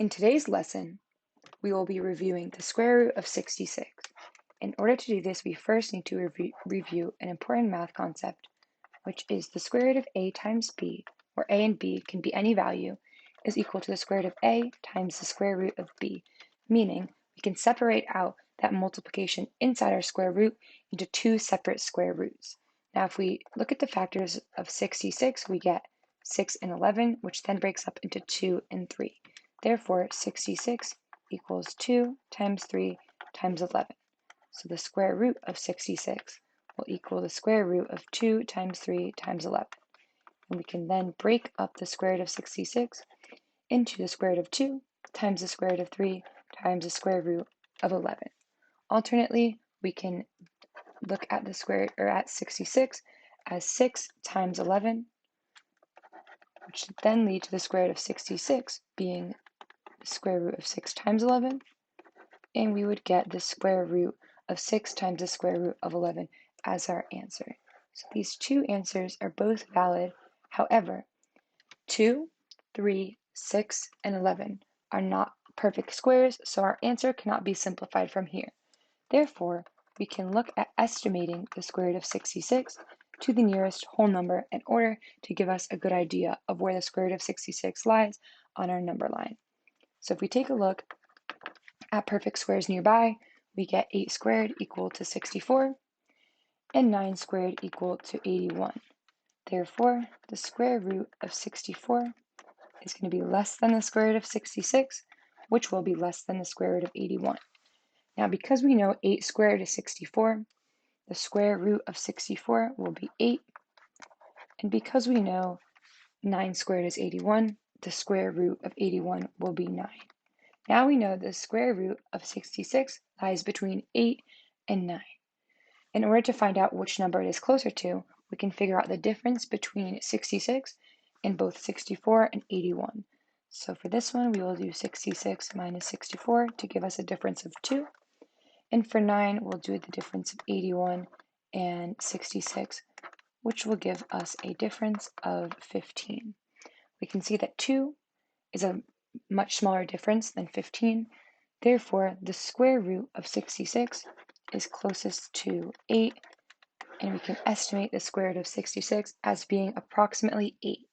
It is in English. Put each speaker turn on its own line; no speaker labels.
In today's lesson, we will be reviewing the square root of 66. In order to do this, we first need to review an important math concept, which is the square root of a times b, where a and b can be any value, is equal to the square root of a times the square root of b, meaning we can separate out that multiplication inside our square root into two separate square roots. Now, if we look at the factors of 66, we get 6 and 11, which then breaks up into 2 and 3. Therefore, 66 equals 2 times 3 times 11. So the square root of 66 will equal the square root of 2 times 3 times 11. And we can then break up the square root of 66 into the square root of 2 times the square root of 3 times the square root of 11. Alternately, we can look at the square or at 66 as 6 times 11, which should then lead to the square root of 66 being the square root of 6 times 11, and we would get the square root of 6 times the square root of 11 as our answer. So these two answers are both valid. However, 2, 3, 6, and 11 are not perfect squares, so our answer cannot be simplified from here. Therefore, we can look at estimating the square root of 66 to the nearest whole number in order to give us a good idea of where the square root of 66 lies on our number line. So if we take a look at perfect squares nearby, we get 8 squared equal to 64 and 9 squared equal to 81. Therefore, the square root of 64 is going to be less than the square root of 66, which will be less than the square root of 81. Now, because we know 8 squared is 64, the square root of 64 will be 8. And because we know 9 squared is 81, the square root of 81 will be 9. Now we know the square root of 66 lies between 8 and 9. In order to find out which number it is closer to, we can figure out the difference between 66 and both 64 and 81. So for this one, we will do 66 minus 64 to give us a difference of 2. And for 9, we'll do the difference of 81 and 66, which will give us a difference of 15. We can see that 2 is a much smaller difference than 15. Therefore, the square root of 66 is closest to 8, and we can estimate the square root of 66 as being approximately 8.